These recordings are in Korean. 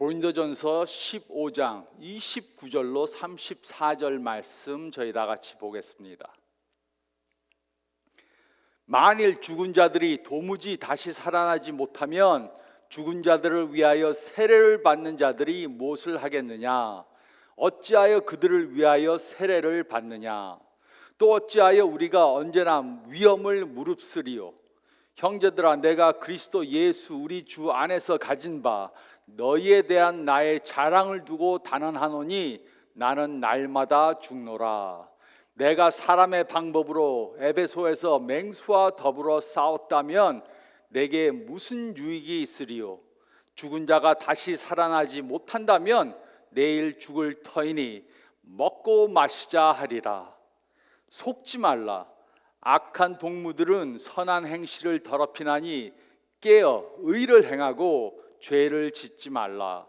고린도전서 15장 29절로 34절 말씀 저희 다 같이 보겠습니다. 만일 죽은 자들이 도무지 다시 살아나지 못하면 죽은 자들을 위하여 세례를 받는 자들이 무엇을 하겠느냐? 어찌하여 그들을 위하여 세례를 받느냐? 또 어찌하여 우리가 언제나 위험을 무릅쓰리요? 형제들아, 내가 그리스도 예수 우리 주 안에서 가진 바 너희에 대한 나의 자랑을 두고 단언하노니 나는 날마다 죽노라. 내가 사람의 방법으로 에베소에서 맹수와 더불어 싸웠다면 내게 무슨 유익이 있으리요? 죽은 자가 다시 살아나지 못한다면 내일 죽을 터이니 먹고 마시자 하리라. 속지 말라. 악한 동무들은 선한 행실을 더럽히나니 깨어 의를 행하고 죄를 짓지 말라.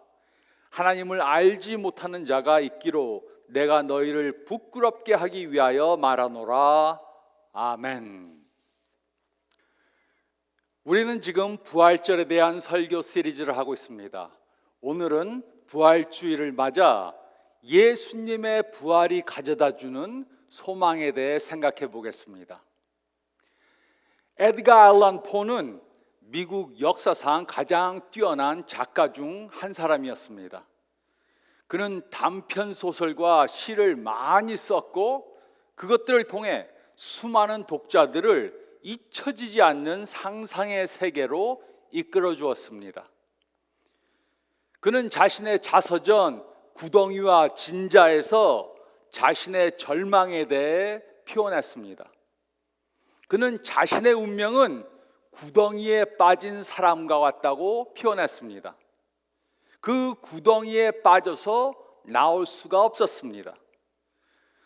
하나님을 알지 못하는 자가 있기로 내가 너희를 부끄럽게 하기 위하여 말하노라. 아멘. 우리는 지금 부활절에 대한 설교 시리즈를 하고 있습니다. 오늘은 부활주의를 맞아 예수님의 부활이 가져다주는 소망에 대해 생각해 보겠습니다. 에드가 앨런 포는 미국 역사상 가장 뛰어난 작가 중 한 사람이었습니다. 그는 단편 소설과 시를 많이 썼고 그것들을 통해 수많은 독자들을 잊혀지지 않는 상상의 세계로 이끌어 주었습니다. 그는 자신의 자서전 구덩이와 진자에서 자신의 절망에 대해 표현했습니다. 그는 자신의 운명은 구덩이에 빠진 사람과 같다고 표현했습니다. 그 구덩이에 빠져서 나올 수가 없었습니다.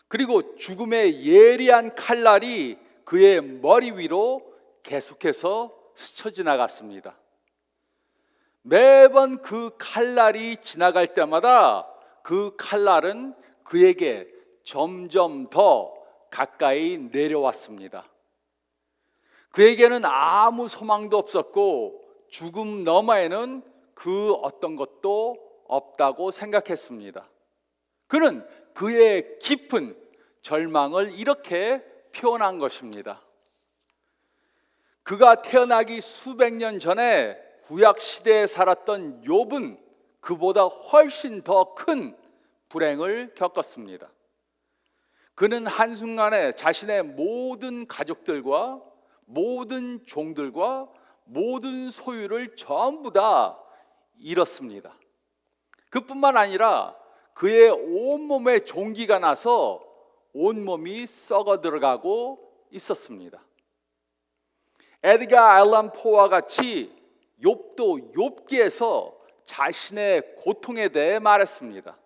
그리고 죽음의 예리한 칼날이 그의 머리 위로 계속해서 스쳐 지나갔습니다. 매번 그 칼날이 지나갈 때마다 그 칼날은 그에게 점점 더 가까이 내려왔습니다. 그에게는 아무 소망도 없었고 죽음 너머에는 그 어떤 것도 없다고 생각했습니다. 그는 그의 깊은 절망을 이렇게 표현한 것입니다. 그가 태어나기 수백 년 전에 구약 시대에 살았던 욥은 그보다 훨씬 더 큰 불행을 겪었습니다. 그는 한순간에 자신의 모든 가족들과 모든 종들과 모든 소유를 전부 다 잃었습니다. 그뿐만 아니라 그의 온몸에 종기가 나서 온몸이 썩어 들어가고 있었습니다. 에드가 앨런 포와 같이 욥도 욥기에서 자신의 고통에 대해 말했습니다.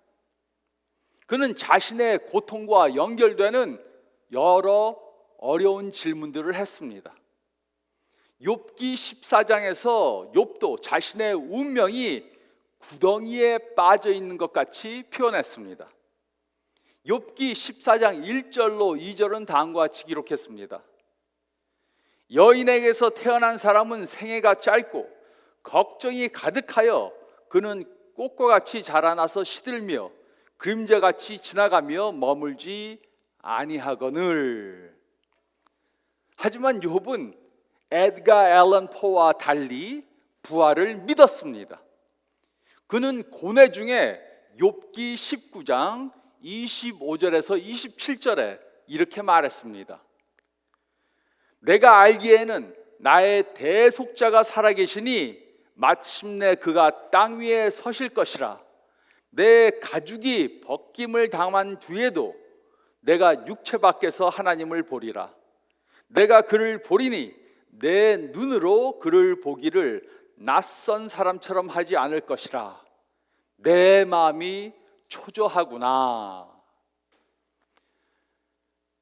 그는 자신의 고통과 연결되는 여러 어려운 질문들을 했습니다. 욥기 14장에서 욥도 자신의 운명이 구덩이에 빠져 있는 것 같이 표현했습니다. 욥기 14장 1절로 2절은 다음과 같이 기록했습니다. 여인에게서 태어난 사람은 생애가 짧고 걱정이 가득하여 그는 꽃과 같이 자라나서 시들며 그림자같이 지나가며 머물지 아니하거늘. 하지만 욥은 에드가 앨런 포와 달리 부활을 믿었습니다. 그는 고뇌 중에 욥기 19장 25절에서 27절에 이렇게 말했습니다. 내가 알기에는 나의 대속자가 살아계시니 마침내 그가 땅 위에 서실 것이라. 내 가죽이 벗김을 당한 뒤에도 내가 육체 밖에서 하나님을 보리라. 내가 그를 보리니 내 눈으로 그를 보기를 낯선 사람처럼 하지 않을 것이라. 내 마음이 초조하구나.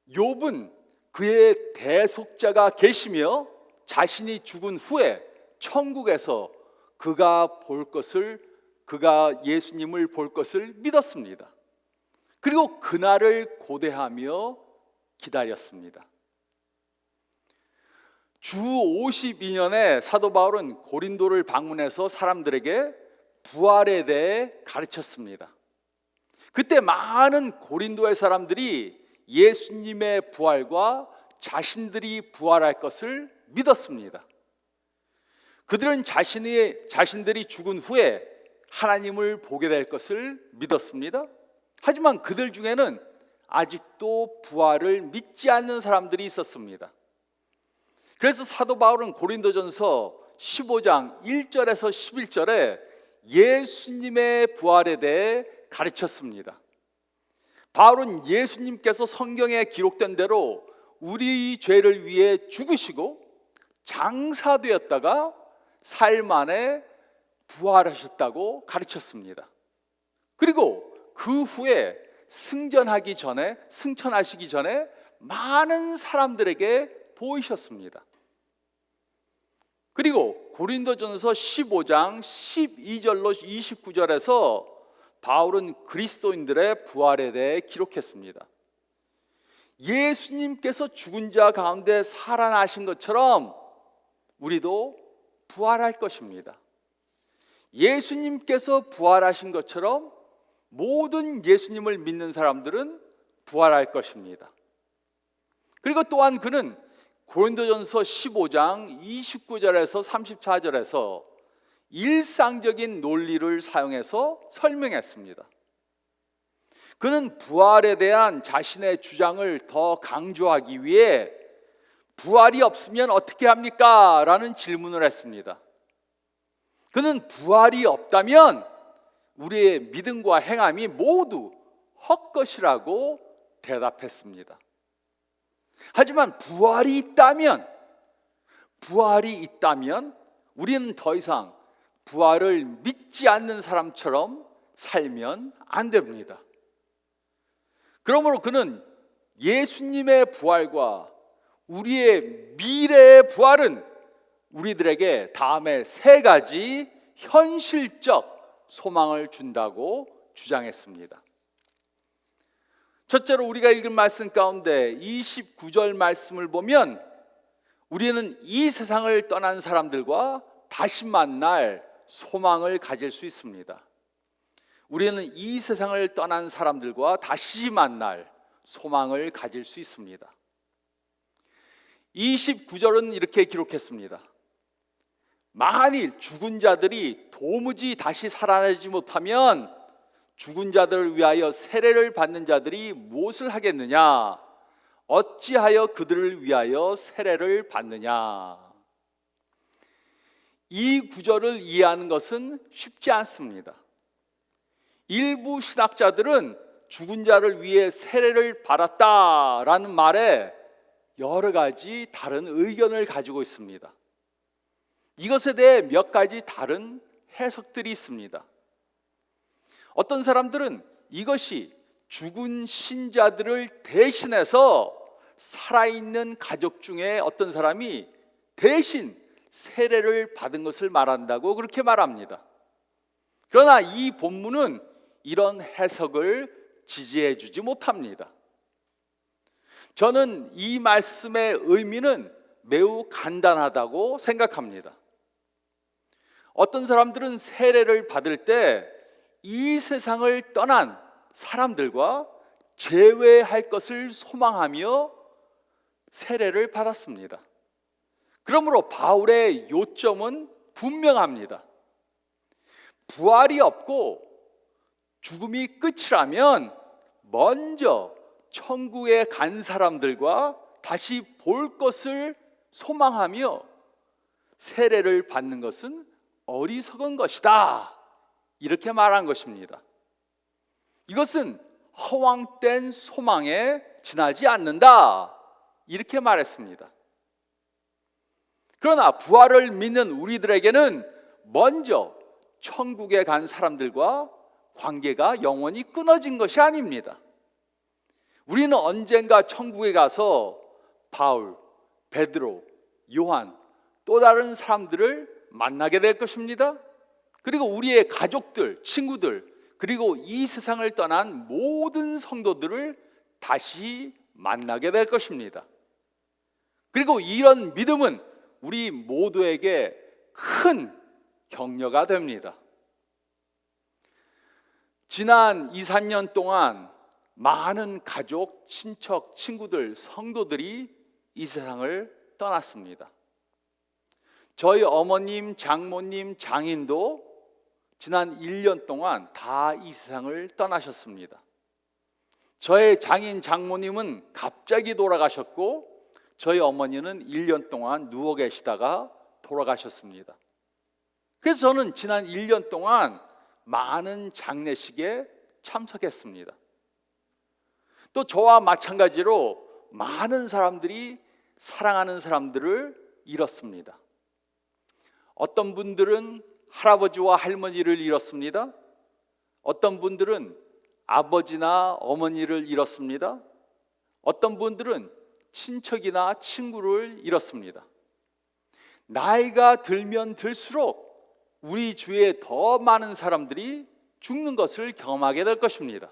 욥은 그의 대속자가 계시며 자신이 죽은 후에 천국에서 그가 예수님을 볼 것을 믿었습니다. 그리고 그날을 고대하며 기다렸습니다. 주 52년에 사도 바울은 고린도를 방문해서 사람들에게 부활에 대해 가르쳤습니다. 그때 많은 고린도의 사람들이 예수님의 부활과 자신들이 부활할 것을 믿었습니다. 그들은 자신들이 죽은 후에 하나님을 보게 될 것을 믿었습니다. 하지만 그들 중에는 아직도 부활을 믿지 않는 사람들이 있었습니다. 그래서 사도 바울은 고린도전서 15장 1절에서 11절에 예수님의 부활에 대해 가르쳤습니다. 바울은 예수님께서 성경에 기록된 대로 우리 죄를 위해 죽으시고 장사되었다가 사일 만에 부활하셨다고 가르쳤습니다. 그리고 그 후에 승천하시기 전에 많은 사람들에게 보이셨습니다. 그리고 고린도전서 15장 12절로 29절에서 바울은 그리스도인들의 부활에 대해 기록했습니다. 예수님께서 죽은 자 가운데 살아나신 것처럼 우리도 부활할 것입니다. 예수님께서 부활하신 것처럼 모든 예수님을 믿는 사람들은 부활할 것입니다. 그리고 또한 그는 고린도전서 15장 29절에서 34절에서 일상적인 논리를 사용해서 설명했습니다. 그는 부활에 대한 자신의 주장을 더 강조하기 위해 부활이 없으면 어떻게 합니까? 라는 질문을 했습니다. 그는 부활이 없다면 우리의 믿음과 행함이 모두 헛것이라고 대답했습니다. 하지만 부활이 있다면 우리는 더 이상 부활을 믿지 않는 사람처럼 살면 안 됩니다. 그러므로 그는 예수님의 부활과 우리의 미래의 부활은 우리들에게 다음에 세 가지 현실적 소망을 준다고 주장했습니다. 첫째로 우리가 읽은 말씀 가운데 29절 말씀을 보면 우리는 이 세상을 떠난 사람들과 다시 만날 소망을 가질 수 있습니다. 우리는 이 세상을 떠난 사람들과 다시 만날 소망을 가질 수 있습니다. 29절은 이렇게 기록했습니다. 만일 죽은 자들이 도무지 다시 살아나지 못하면 죽은 자들을 위하여 세례를 받는 자들이 무엇을 하겠느냐? 어찌하여 그들을 위하여 세례를 받느냐? 이 구절을 이해하는 것은 쉽지 않습니다. 일부 신학자들은 죽은 자를 위해 세례를 받았다라는 말에 여러 가지 다른 의견을 가지고 있습니다. 이것에 대해 몇 가지 다른 해석들이 있습니다. 어떤 사람들은 이것이 죽은 신자들을 대신해서 살아있는 가족 중에 어떤 사람이 대신 세례를 받은 것을 말한다고 그렇게 말합니다. 그러나 이 본문은 이런 해석을 지지해 주지 못합니다. 저는 이 말씀의 의미는 매우 간단하다고 생각합니다. 어떤 사람들은 세례를 받을 때 이 세상을 떠난 사람들과 재회할 것을 소망하며 세례를 받았습니다. 그러므로 바울의 요점은 분명합니다. 부활이 없고 죽음이 끝이라면 먼저 천국에 간 사람들과 다시 볼 것을 소망하며 세례를 받는 것은 어리석은 것이다, 이렇게 말한 것입니다. 이것은 허황된 소망에 지나지 않는다, 이렇게 말했습니다. 그러나 부활을 믿는 우리들에게는 먼저 천국에 간 사람들과 관계가 영원히 끊어진 것이 아닙니다. 우리는 언젠가 천국에 가서 바울, 베드로, 요한, 또 다른 사람들을 만나게 될 것입니다. 그리고 우리의 가족들, 친구들, 그리고 이 세상을 떠난 모든 성도들을 다시 만나게 될 것입니다. 그리고 이런 믿음은 우리 모두에게 큰 격려가 됩니다. 지난 2, 3년 동안 많은 가족, 친척, 친구들, 성도들이 이 세상을 떠났습니다. 저희 어머님, 장모님, 장인도 지난 1년 동안 다 이 세상을 떠나셨습니다. 저의 장인, 장모님은 갑자기 돌아가셨고 저희 어머니는 1년 동안 누워 계시다가 돌아가셨습니다. 그래서 저는 지난 1년 동안 많은 장례식에 참석했습니다. 또 저와 마찬가지로 많은 사람들이 사랑하는 사람들을 잃었습니다. 어떤 분들은 할아버지와 할머니를 잃었습니다. 어떤 분들은 아버지나 어머니를 잃었습니다. 어떤 분들은 친척이나 친구를 잃었습니다. 나이가 들면 들수록 우리 주위에 더 많은 사람들이 죽는 것을 경험하게 될 것입니다.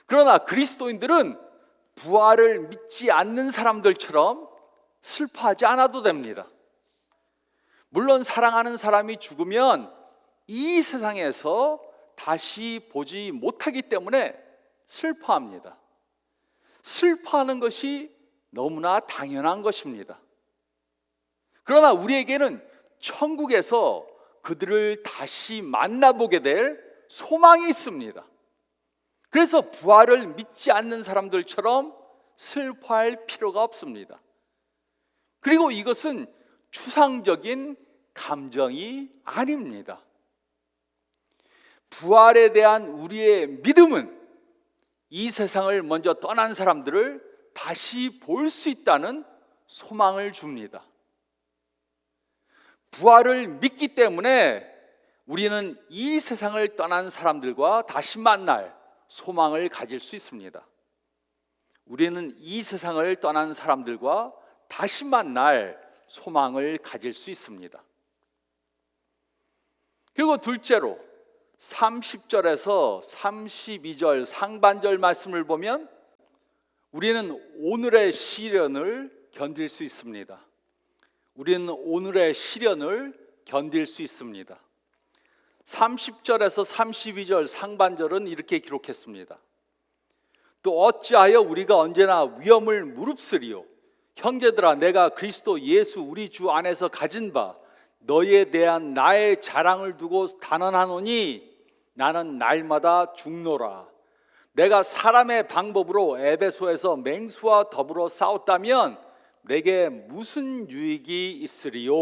그러나 그리스도인들은 부활을 믿지 않는 사람들처럼 슬퍼하지 않아도 됩니다. 물론 사랑하는 사람이 죽으면 이 세상에서 다시 보지 못하기 때문에 슬퍼합니다. 슬퍼하는 것이 너무나 당연한 것입니다. 그러나 우리에게는 천국에서 그들을 다시 만나보게 될 소망이 있습니다. 그래서 부활을 믿지 않는 사람들처럼 슬퍼할 필요가 없습니다. 그리고 이것은 추상적인 감정이 아닙니다. 부활에 대한 우리의 믿음은 이 세상을 먼저 떠난 사람들을 다시 볼 수 있다는 소망을 줍니다. 부활을 믿기 때문에 우리는 이 세상을 떠난 사람들과 다시 만날 소망을 가질 수 있습니다. 우리는 이 세상을 떠난 사람들과 다시 만날 소망을 가질 수 있습니다. 그리고 둘째로 30절에서 32절 상반절 말씀을 보면 우리는 오늘의 시련을 견딜 수 있습니다. 우리는 오늘의 시련을 견딜 수 있습니다. 30절에서 32절 상반절은 이렇게 기록했습니다. 또 어찌하여 우리가 언제나 위험을 무릅쓰리요? 형제들아, 내가 그리스도 예수 우리 주 안에서 가진 바 너희에 대한 나의 자랑을 두고 단언하노니 나는 날마다 죽노라. 내가 사람의 방법으로 에베소에서 맹수와 더불어 싸웠다면 내게 무슨 유익이 있으리요?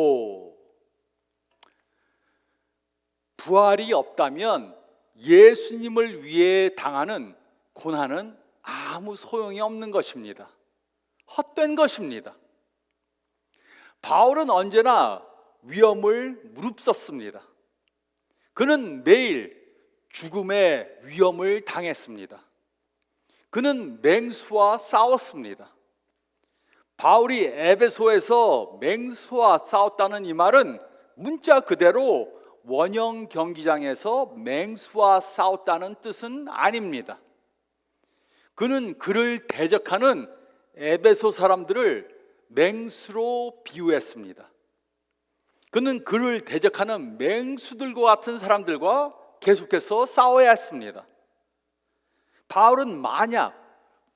부활이 없다면 예수님을 위해 당하는 고난은 아무 소용이 없는 것입니다. 헛된 것입니다. 바울은 언제나 위험을 무릅썼습니다. 그는 매일 죽음의 위험을 당했습니다. 그는 맹수와 싸웠습니다. 바울이 에베소에서 맹수와 싸웠다는 이 말은 문자 그대로 원형 경기장에서 맹수와 싸웠다는 뜻은 아닙니다. 그는 그를 대적하는 에베소 사람들을 맹수로 비유했습니다. 그는 그를 대적하는 맹수들과 같은 사람들과 계속해서 싸워야 했습니다. 바울은 만약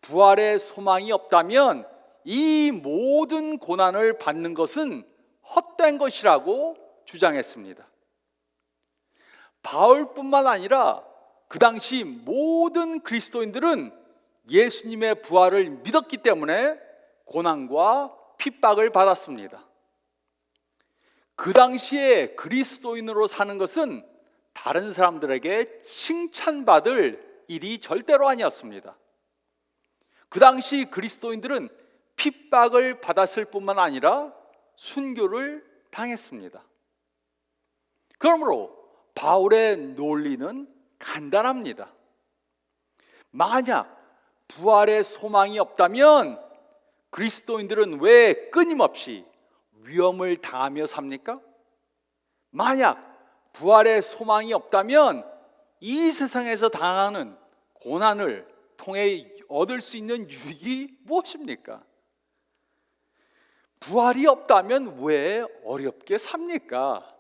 부활의 소망이 없다면 이 모든 고난을 받는 것은 헛된 것이라고 주장했습니다. 바울뿐만 아니라 그 당시 모든 그리스도인들은 예수님의 부활을 믿었기 때문에 고난과 핍박을 받았습니다. 그 당시에 그리스도인으로 사는 것은 다른 사람들에게 칭찬받을 일이 절대로 아니었습니다. 그 당시 그리스도인들은 핍박을 받았을 뿐만 아니라 순교를 당했습니다. 그러므로 바울의 논리는 간단합니다. 만약 부활의 소망이 없다면 그리스도인들은 왜 끊임없이 위험을 당하며 삽니까? 만약 부활의 소망이 없다면 이 세상에서 당하는 고난을 통해 얻을 수 있는 유익이 무엇입니까? 부활이 없다면 왜 어렵게 삽니까?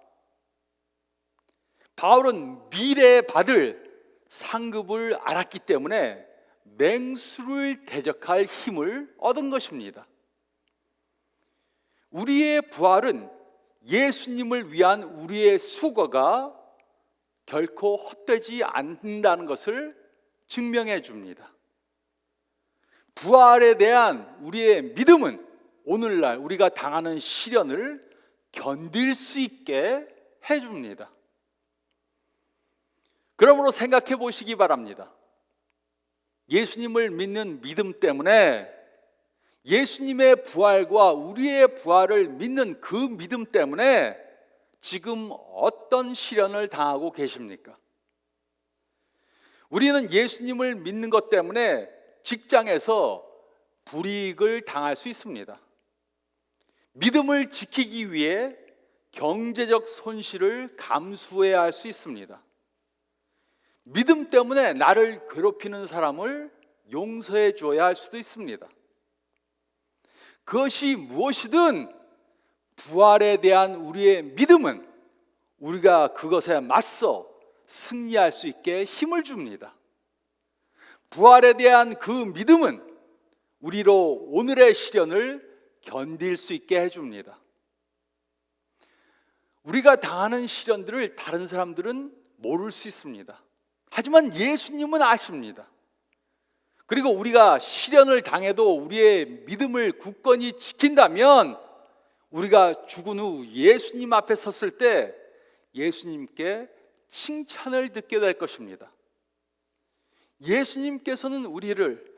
바울은 미래에 받을 상급을 알았기 때문에 맹수를 대적할 힘을 얻은 것입니다. 우리의 부활은 예수님을 위한 우리의 수고가 결코 헛되지 않는다는 것을 증명해 줍니다. 부활에 대한 우리의 믿음은 오늘날 우리가 당하는 시련을 견딜 수 있게 해줍니다. 그러므로 생각해 보시기 바랍니다. 예수님을 믿는 믿음 때문에, 예수님의 부활과 우리의 부활을 믿는 그 믿음 때문에 지금 어떤 시련을 당하고 계십니까? 우리는 예수님을 믿는 것 때문에 직장에서 불이익을 당할 수 있습니다. 믿음을 지키기 위해 경제적 손실을 감수해야 할 수 있습니다. 믿음 때문에 나를 괴롭히는 사람을 용서해 줘야 할 수도 있습니다. 그것이 무엇이든 부활에 대한 우리의 믿음은 우리가 그것에 맞서 승리할 수 있게 힘을 줍니다. 부활에 대한 그 믿음은 우리로 오늘의 시련을 견딜 수 있게 해줍니다. 우리가 당하는 시련들을 다른 사람들은 모를 수 있습니다. 하지만 예수님은 아십니다. 그리고 우리가 시련을 당해도 우리의 믿음을 굳건히 지킨다면 우리가 죽은 후 예수님 앞에 섰을 때 예수님께 칭찬을 듣게 될 것입니다. 예수님께서는 우리를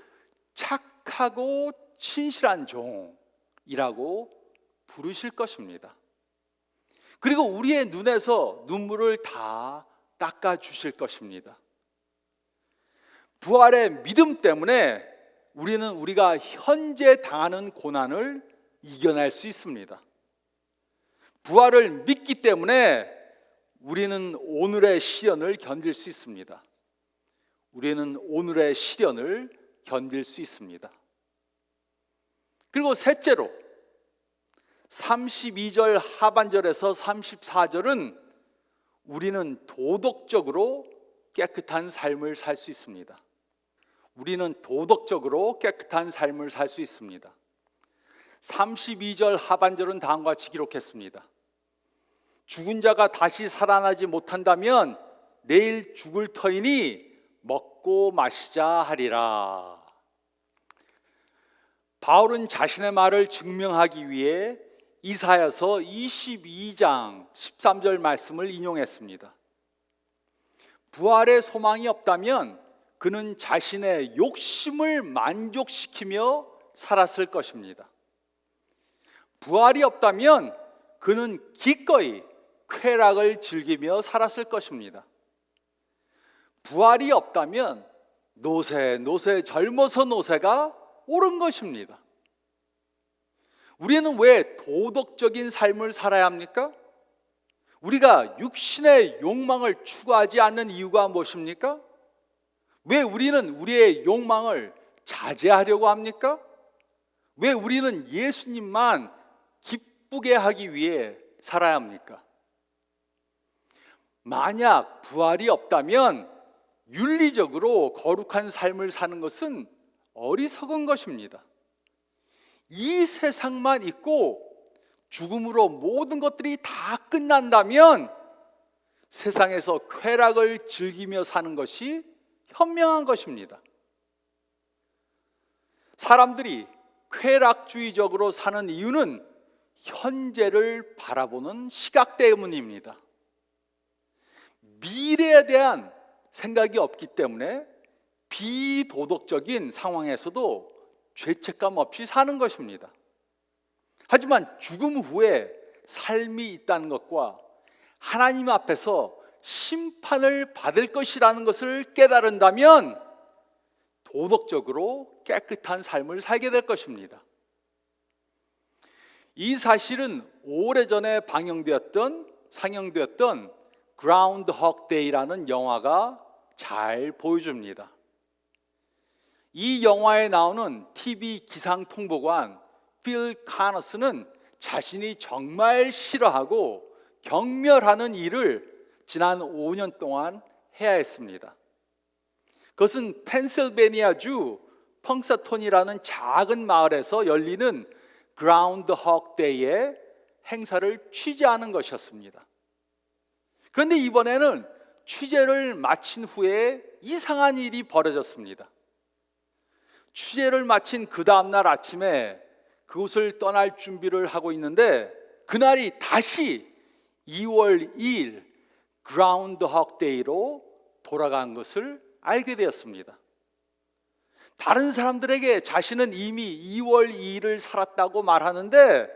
착하고 신실한 종이라고 부르실 것입니다. 그리고 우리의 눈에서 눈물을 다 닦아 주실 것입니다. 부활의 믿음 때문에 우리는 우리가 현재 당하는 고난을 이겨낼 수 있습니다. 부활을 믿기 때문에 우리는 오늘의 시련을 견딜 수 있습니다. 우리는 오늘의 시련을 견딜 수 있습니다. 그리고 셋째로 32절 하반절에서 34절은 우리는 도덕적으로 깨끗한 삶을 살 수 있습니다. 우리는 도덕적으로 깨끗한 삶을 살 수 있습니다. 32절 하반절은 다음과 같이 기록했습니다. 죽은 자가 다시 살아나지 못한다면 내일 죽을 터이니 먹고 마시자 하리라. 바울은 자신의 말을 증명하기 위해 이사야서 22장 13절 말씀을 인용했습니다. 부활의 소망이 없다면 그는 자신의 욕심을 만족시키며 살았을 것입니다. 부활이 없다면 그는 기꺼이 쾌락을 즐기며 살았을 것입니다. 부활이 없다면 노새 젊어서 노새가 옳은 것입니다. 우리는 왜 도덕적인 삶을 살아야 합니까? 우리가 육신의 욕망을 추구하지 않는 이유가 무엇입니까? 왜 우리는 우리의 욕망을 자제하려고 합니까? 왜 우리는 예수님만 기쁘게 하기 위해 살아야 합니까? 만약 부활이 없다면 윤리적으로 거룩한 삶을 사는 것은 어리석은 것입니다. 이 세상만 있고 죽음으로 모든 것들이 다 끝난다면 세상에서 쾌락을 즐기며 사는 것이 현명한 것입니다. 사람들이 쾌락주의적으로 사는 이유는 현재를 바라보는 시각 때문입니다. 미래에 대한 생각이 없기 때문에 비도덕적인 상황에서도 죄책감 없이 사는 것입니다. 하지만 죽음 후에 삶이 있다는 것과 하나님 앞에서 심판을 받을 것이라는 것을 깨달은다면 도덕적으로 깨끗한 삶을 살게 될 것입니다. 이 사실은 오래전에 상영되었던 그라운드헉 데이라는 영화가 잘 보여줍니다. 이 영화에 나오는 TV 기상통보관 필 카너스는 자신이 정말 싫어하고 경멸하는 일을 지난 5년 동안 해야 했습니다. 그것은 펜실베니아주 펑사톤이라는 작은 마을에서 열리는 그라운드헉 데이의 행사를 취재하는 것이었습니다. 그런데 이번에는 취재를 마친 후에 이상한 일이 벌어졌습니다. 취재를 마친 그 다음날 아침에 그곳을 떠날 준비를 하고 있는데 그날이 다시 2월 2일 그라운드헉 데이로 돌아간 것을 알게 되었습니다. 다른 사람들에게 자신은 이미 2월 2일을 살았다고 말하는데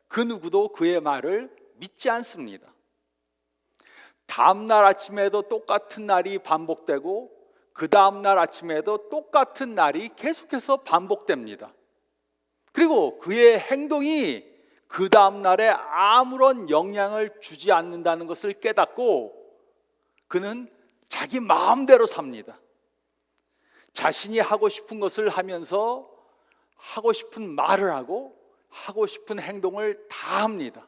그 누구도 그의 말을 믿지 않습니다. 다음 날 아침에도 똑같은 날이 반복되고 그 다음 날 아침에도 똑같은 날이 계속해서 반복됩니다. 그리고 그의 행동이 그 다음 날에 아무런 영향을 주지 않는다는 것을 깨닫고 그는 자기 마음대로 삽니다. 자신이 하고 싶은 것을 하면서 하고 싶은 말을 하고 하고 싶은 행동을 다 합니다.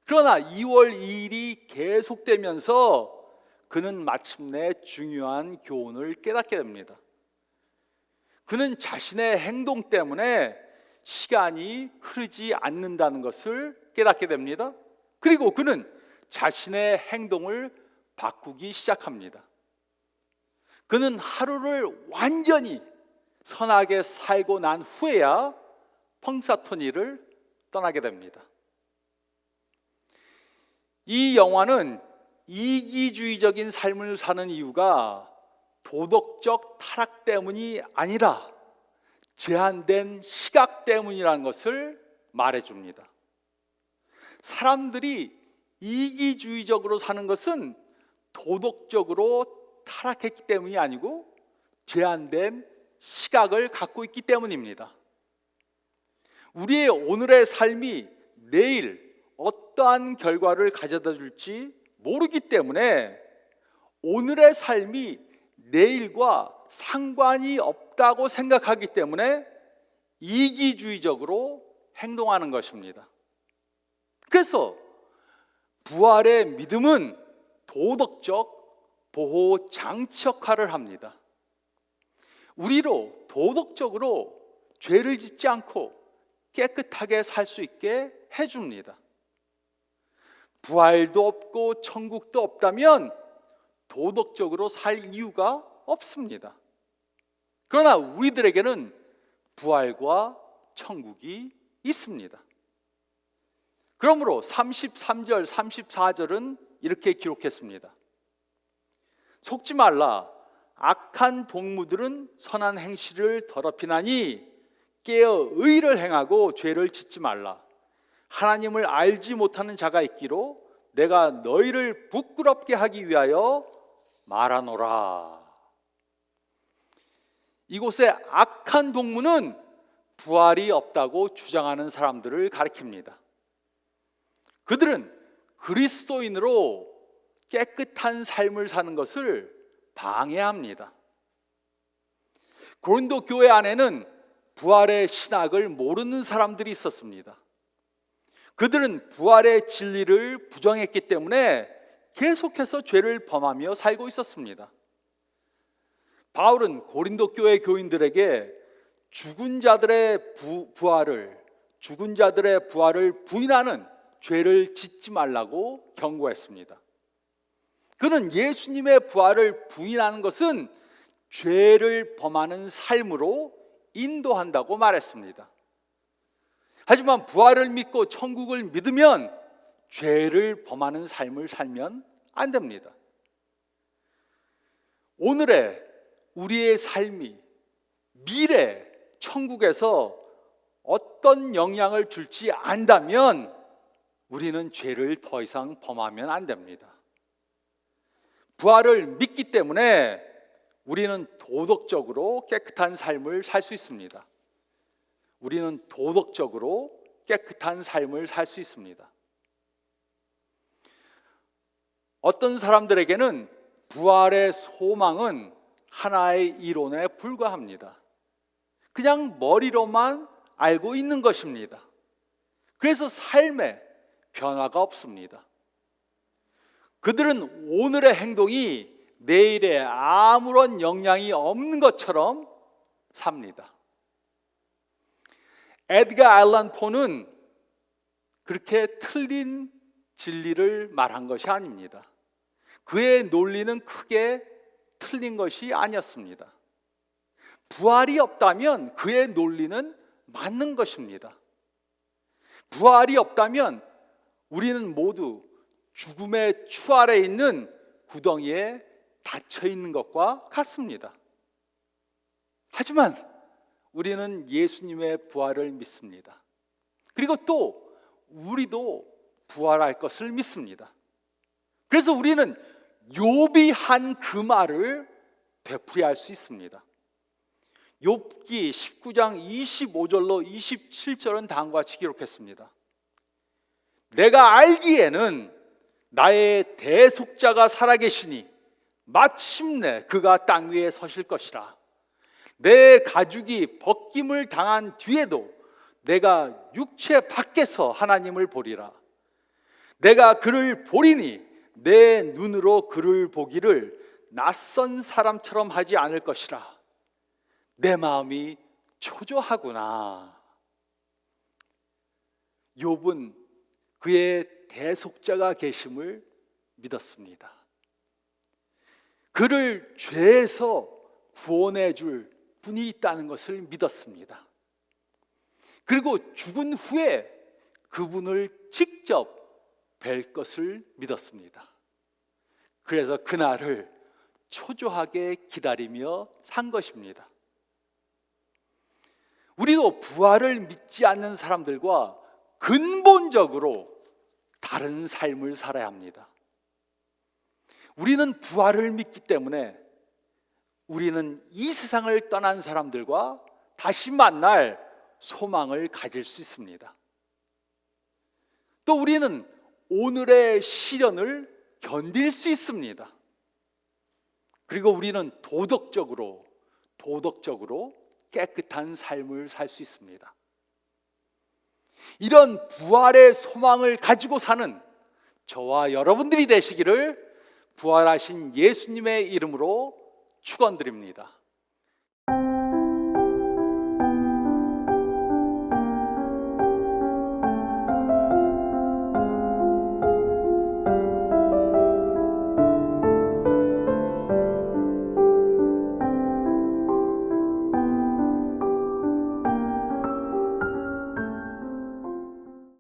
그러나 2월 2일이 계속되면서 그는 마침내 중요한 교훈을 깨닫게 됩니다. 그는 자신의 행동 때문에 시간이 흐르지 않는다는 것을 깨닫게 됩니다. 그리고 그는 자신의 행동을 바꾸기 시작합니다. 그는 하루를 완전히 선하게 살고 난 후에야 펑사토니를 떠나게 됩니다. 이 영화는 이기주의적인 삶을 사는 이유가 도덕적 타락 때문이 아니라 제한된 시각 때문이라는 것을 말해줍니다. 사람들이 이기주의적으로 사는 것은 도덕적으로 타락했기 때문이 아니고 제한된 시각을 갖고 있기 때문입니다. 우리의 오늘의 삶이 내일 어떠한 결과를 가져다 줄지 모르기 때문에 오늘의 삶이 내일과 상관이 없다고 생각하기 때문에 이기주의적으로 행동하는 것입니다. 그래서 부활의 믿음은 도덕적 보호 장치 역할을 합니다. 우리로 도덕적으로 죄를 짓지 않고 깨끗하게 살 수 있게 해줍니다. 부활도 없고 천국도 없다면 도덕적으로 살 이유가 없습니다. 그러나 우리들에게는 부활과 천국이 있습니다. 그러므로 33절, 34절은 이렇게 기록했습니다. 속지 말라. 악한 동무들은 선한 행실을 더럽히나니 깨어 의를 행하고 죄를 짓지 말라. 하나님을 알지 못하는 자가 있기로 내가 너희를 부끄럽게 하기 위하여 말하노라. 이곳의 악한 동무는 부활이 없다고 주장하는 사람들을 가리킵니다. 그들은 그리스도인으로 깨끗한 삶을 사는 것을 방해합니다. 고린도 교회 안에는 부활의 신학을 모르는 사람들이 있었습니다. 그들은 부활의 진리를 부정했기 때문에 계속해서 죄를 범하며 살고 있었습니다. 바울은 고린도 교회 교인들에게 죽은 자들의 부활을 부인하는 죄를 짓지 말라고 경고했습니다. 그는 예수님의 부활을 부인하는 것은 죄를 범하는 삶으로 인도한다고 말했습니다. 하지만 부활을 믿고 천국을 믿으면 죄를 범하는 삶을 살면 안 됩니다. 오늘의 우리의 삶이 미래 천국에서 어떤 영향을 줄지 안다면 우리는 죄를 더 이상 범하면 안 됩니다. 부활을 믿기 때문에 우리는 도덕적으로 깨끗한 삶을 살 수 있습니다. 우리는 도덕적으로 깨끗한 삶을 살 수 있습니다. 어떤 사람들에게는 부활의 소망은 하나의 이론에 불과합니다. 그냥 머리로만 알고 있는 것입니다. 그래서 삶에 변화가 없습니다. 그들은 오늘의 행동이 내일에 아무런 영향이 없는 것처럼 삽니다. 에드가 앨런 포는 그렇게 틀린 진리를 말한 것이 아닙니다. 그의 논리는 크게 틀린 것이 아니었습니다. 부활이 없다면 그의 논리는 맞는 것입니다. 부활이 없다면 우리는 모두 죽음의 추 아래 있는 구덩이에 닫혀 있는 것과 같습니다. 하지만 우리는 예수님의 부활을 믿습니다. 그리고 또 우리도 부활할 것을 믿습니다. 그래서 우리는 욥이 한 그 말을 되풀이할 수 있습니다. 욥기 19장 25절로 27절은 다음과 같이 기록했습니다. 내가 알기에는 나의 대속자가 살아계시니 마침내 그가 땅 위에 서실 것이라. 내 가죽이 벗김을 당한 뒤에도 내가 육체 밖에서 하나님을 보리라. 내가 그를 보리니 내 눈으로 그를 보기를 낯선 사람처럼 하지 않을 것이라. 내 마음이 초조하구나. 욥은 그의 대속자가 계심을 믿었습니다. 그를 죄에서 구원해 줄 분이 있다는 것을 믿었습니다. 그리고 죽은 후에 그분을 직접 뵐 것을 믿었습니다. 그래서 그날을 초조하게 기다리며 산 것입니다. 우리도 부활을 믿지 않는 사람들과 근본적으로 다른 삶을 살아야 합니다. 우리는 부활을 믿기 때문에 우리는 이 세상을 떠난 사람들과 다시 만날 소망을 가질 수 있습니다. 또 우리는 오늘의 시련을 견딜 수 있습니다. 그리고 우리는 도덕적으로 깨끗한 삶을 살 수 있습니다. 이런 부활의 소망을 가지고 사는 저와 여러분들이 되시기를 부활하신 예수님의 이름으로 축원드립니다.